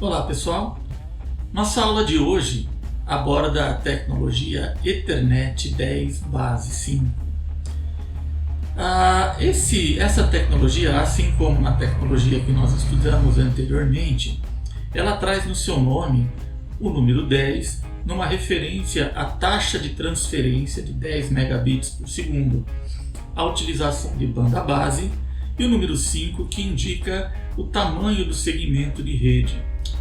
Olá pessoal, nossa aula de hoje aborda a tecnologia Ethernet 10 base 5. Essa tecnologia, assim como na tecnologia que nós estudamos anteriormente, ela traz no seu nome o número 10 numa referência à taxa de transferência de 10 megabits por segundo, a utilização de banda base, e o número 5 que indica o tamanho do segmento de rede,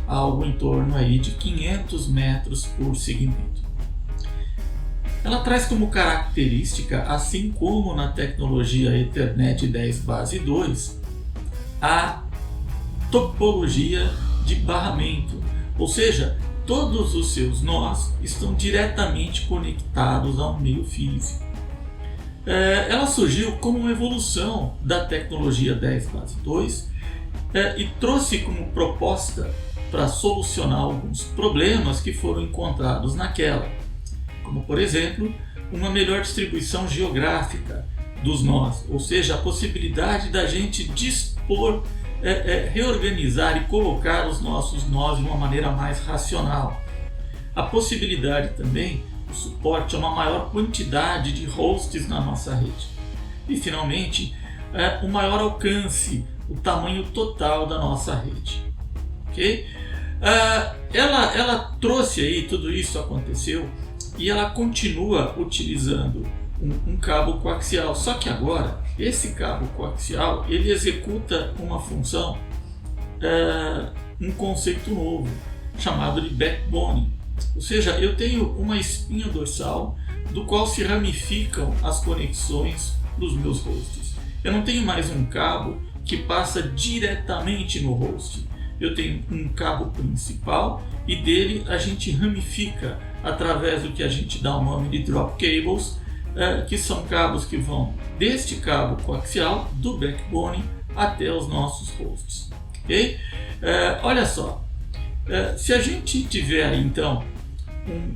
algo em torno aí de 500 metros por segmento. Ela traz como característica, assim como na tecnologia Ethernet 10 base 2, a topologia de barramento, ou seja, todos os seus nós estão diretamente conectados a um meio físico. Ela surgiu como uma evolução da tecnologia 10 base 2 e trouxe como proposta para solucionar alguns problemas que foram encontrados naquela, como por exemplo, uma melhor distribuição geográfica dos nós, ou seja, a possibilidade da gente dispor, reorganizar e colocar os nossos nós de uma maneira mais racional. A possibilidade também do suporte a uma maior quantidade de hosts na nossa rede. E finalmente, um maior alcance, o tamanho total da nossa rede. Okay? Ela trouxe aí, tudo isso aconteceu, e ela continua utilizando um cabo coaxial, só que agora esse cabo coaxial ele executa uma função, um conceito novo chamado de backbone, ou seja, eu tenho uma espinha dorsal do qual se ramificam as conexões dos meus hosts. Eu não tenho mais um cabo que passa diretamente no host. Eu tenho um cabo principal e dele a gente ramifica através do que a gente dá o nome de drop cables, que são cabos que vão deste cabo coaxial, do backbone, até os nossos hosts. Okay? Olha só, se a gente tiver aí, então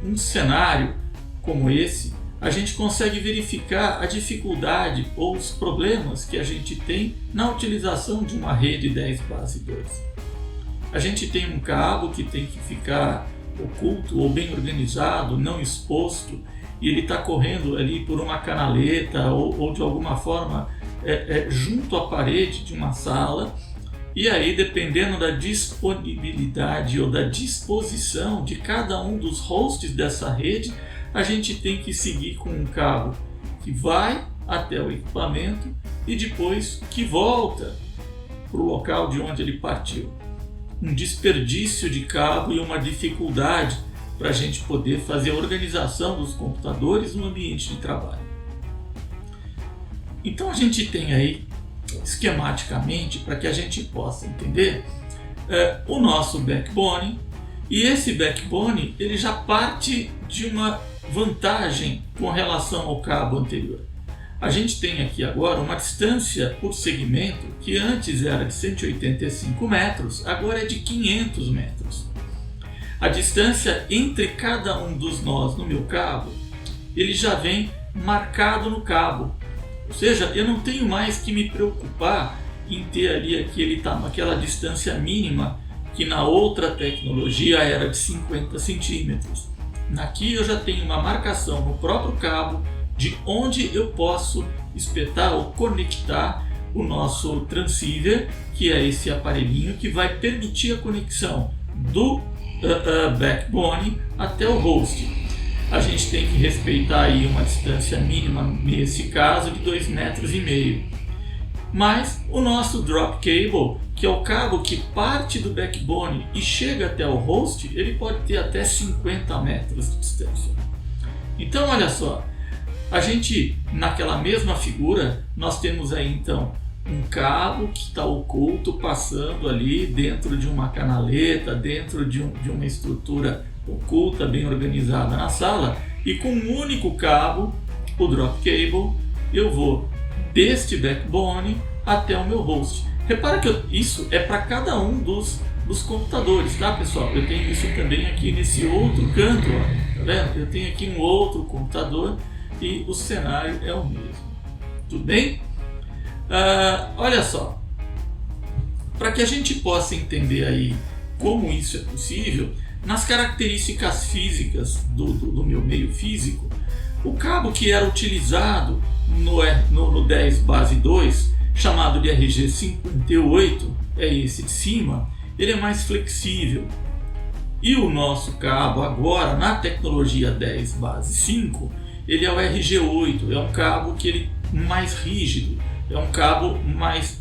um cenário como esse, a gente consegue verificar a dificuldade ou os problemas que a gente tem na utilização de uma rede 10 base 2. A gente tem um cabo que tem que ficar oculto ou bem organizado, não exposto, e ele está correndo ali por uma canaleta ou de alguma forma junto à parede de uma sala, e aí dependendo da disponibilidade ou da disposição de cada um dos hosts dessa rede, a gente tem que seguir com um cabo que vai até o equipamento e depois que volta para o local de onde ele partiu. Um desperdício de cabo e uma dificuldade para a gente poder fazer a organização dos computadores no ambiente de trabalho. Então a gente tem aí, esquematicamente, para que a gente possa entender, o nosso backbone, e esse backbone ele já parte de uma vantagem com relação ao cabo anterior. A gente tem aqui agora uma distância por segmento que antes era de 185 metros, agora é de 500 metros. A distância entre cada um dos nós no meu cabo, ele já vem marcado no cabo. Ou seja, eu não tenho mais que me preocupar em ter ali aquela distância mínima que na outra tecnologia era de 50 centímetros. Aqui eu já tenho uma marcação no próprio cabo de onde eu posso espetar ou conectar o nosso transceiver, que é esse aparelhinho que vai permitir a conexão do backbone até o host. A gente tem que respeitar aí uma distância mínima, nesse caso, de 2,5 metros. Mas o nosso drop cable, que é o cabo que parte do backbone e chega até o host, ele pode ter até 50 metros de distância. Então olha só, a gente, naquela mesma figura, nós temos aí então um cabo que está oculto passando ali dentro de uma canaleta, dentro de uma estrutura oculta, bem organizada na sala, e com um único cabo, o drop cable, eu vou deste backbone até o meu host. Repara que isso é para cada um dos computadores, tá pessoal? Eu tenho isso também aqui nesse outro canto, ó, tá vendo? Eu tenho aqui um outro computador e o cenário é o mesmo. Tudo bem? Olha só, para que a gente possa entender aí como isso é possível, nas características físicas do meu meio físico, o cabo que era utilizado no 10 base 2, chamado de RG58, é esse de cima, ele é mais flexível. E o nosso cabo agora, na tecnologia 10 base 5, ele é o RG8, é um cabo que ele mais rígido, é um cabo mais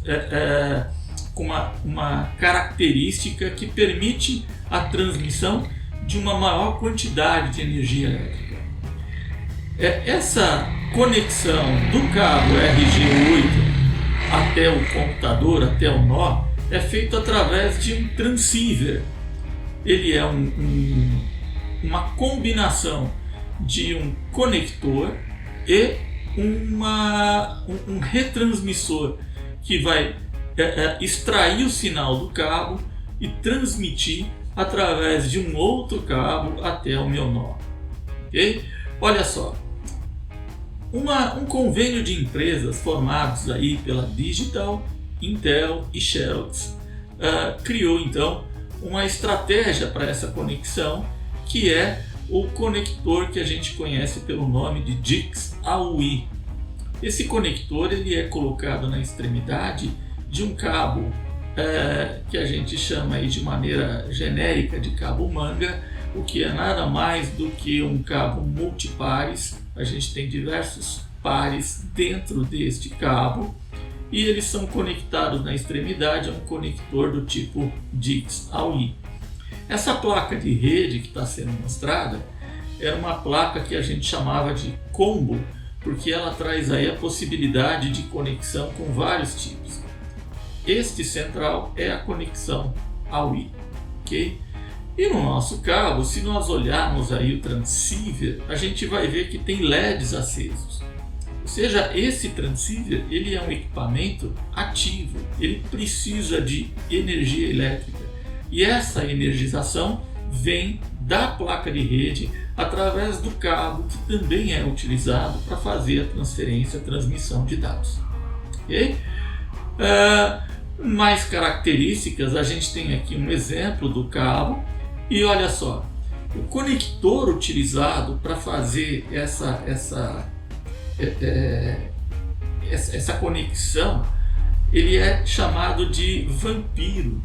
com uma característica que permite a transmissão de uma maior quantidade de energia elétrica. Essa conexão do cabo RG8 até o computador, até o nó, é feito através de um transceiver. Ele é uma combinação de um conector e um retransmissor que vai extrair o sinal do cabo e transmitir através de um outro cabo até o meu nó. Okay? Olha só, um convênio de empresas formados aí pela Digital, Intel e Xerox criou então uma estratégia para essa conexão, que é o conector que a gente conhece pelo nome de DICS-AUI. Esse conector ele é colocado na extremidade de um cabo que a gente chama aí de maneira genérica de cabo manga, o que é nada mais do que um cabo multipares. A gente tem diversos pares dentro deste cabo e eles são conectados na extremidade a um conector do tipo DICS-AUI. Essa placa de rede que está sendo mostrada era uma placa que a gente chamava de combo, porque ela traz aí a possibilidade de conexão com vários tipos. Este central é a conexão AUI, ok? E no nosso cabo, se nós olharmos aí o transceiver, a gente vai ver que tem LEDs acesos. Ou seja, esse transceiver ele é um equipamento ativo, ele precisa de energia elétrica. E essa energização vem da placa de rede através do cabo que também é utilizado para fazer a transferência, a transmissão de dados. Okay? Mais características, a gente tem aqui um exemplo do cabo e olha só, o conector utilizado para fazer essa conexão, ele é chamado de vampiro.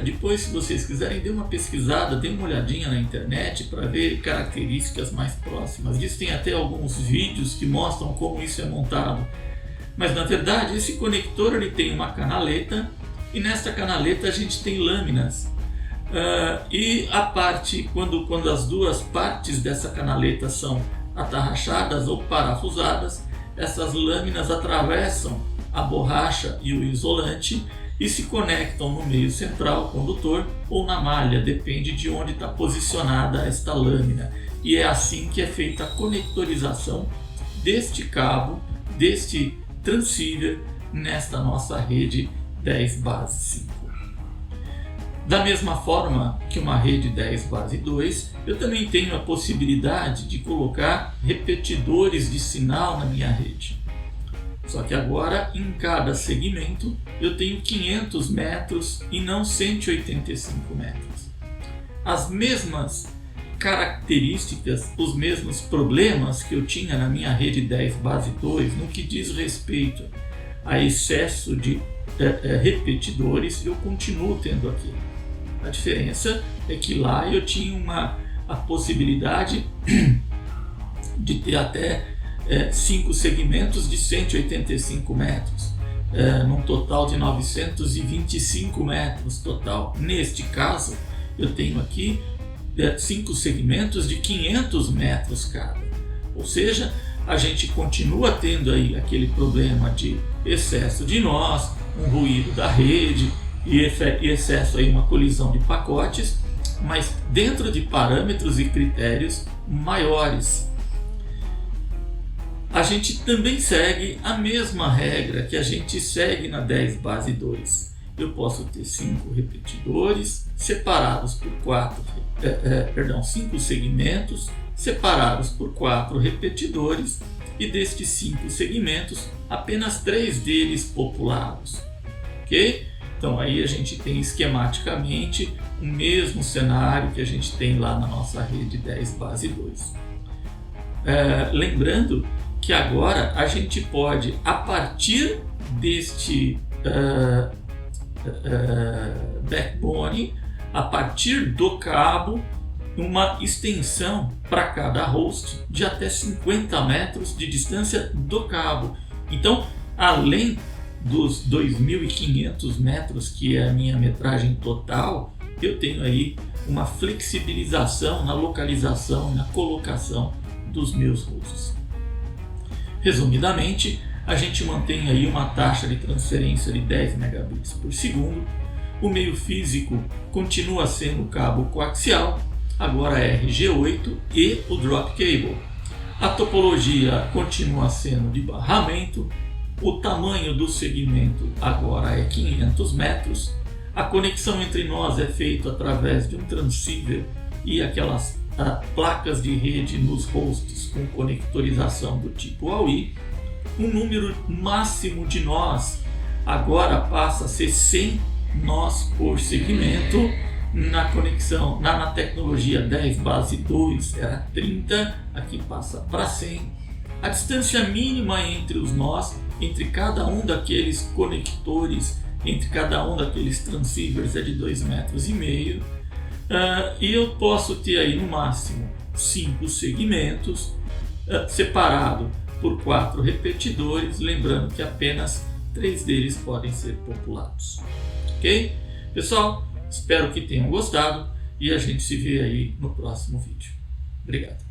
Depois, se vocês quiserem, dê uma pesquisada, dê uma olhadinha na internet para ver características mais próximas disso. Tem até alguns vídeos que mostram como isso é montado. Mas na verdade esse conector ele tem uma canaleta e nesta canaleta a gente tem lâminas. E a parte, quando as duas partes dessa canaleta são atarrachadas ou parafusadas, essas lâminas atravessam a borracha e o isolante e se conectam no meio central condutor ou na malha, depende de onde está posicionada esta lâmina. E é assim que é feita a conectorização deste cabo, deste transceiver, nesta nossa rede 10 base 5. Da mesma forma que uma rede 10 base 2, eu também tenho a possibilidade de colocar repetidores de sinal na minha rede. Só que agora, em cada segmento, eu tenho 500 metros e não 185 metros. As mesmas características, os mesmos problemas que eu tinha na minha rede 10 base 2, no que diz respeito a excesso de repetidores, eu continuo tendo aqui. A diferença é que lá eu tinha a possibilidade de ter até 5 segmentos de 185 metros, num total de 925 metros total. Neste caso, eu tenho aqui 5 segmentos de 500 metros cada. Ou seja, a gente continua tendo aí aquele problema de excesso de nós, um ruído da rede e excesso aí, uma colisão de pacotes, mas dentro de parâmetros e critérios maiores. A gente também segue a mesma regra que a gente segue na 10 base 2. Eu posso ter 5 repetidores separados por 5 segmentos separados por 4 repetidores e destes 5 segmentos apenas 3 deles populados. Ok? Então aí a gente tem esquematicamente o mesmo cenário que a gente tem lá na nossa rede 10 base 2. Lembrando que agora a gente pode, a partir deste backbone, a partir do cabo, uma extensão para cada host de até 50 metros de distância do cabo. Então, além dos 2.500 metros, que é a minha metragem total, eu tenho aí uma flexibilização na localização, na colocação dos meus hosts. Resumidamente, a gente mantém aí uma taxa de transferência de 10 megabits por segundo. O meio físico continua sendo o cabo coaxial, agora é RG8 e o drop cable. A topologia continua sendo de barramento. O tamanho do segmento agora é 500 metros. A conexão entre nós é feita através de um transceiver e aquelas placas de rede nos hosts com conectorização do tipo AUI. O número máximo de nós agora passa a ser 100 nós por segmento. Na conexão, na tecnologia 10 base 2 era 30, aqui passa para 100. A distância mínima entre os nós, entre cada um daqueles conectores, entre cada um daqueles transceivers é de 2,5 metros. E eu posso ter aí no máximo 5 segmentos separado por 4 repetidores, lembrando que apenas 3 deles podem ser populados. Ok? Pessoal, espero que tenham gostado e a gente se vê aí no próximo vídeo. Obrigado.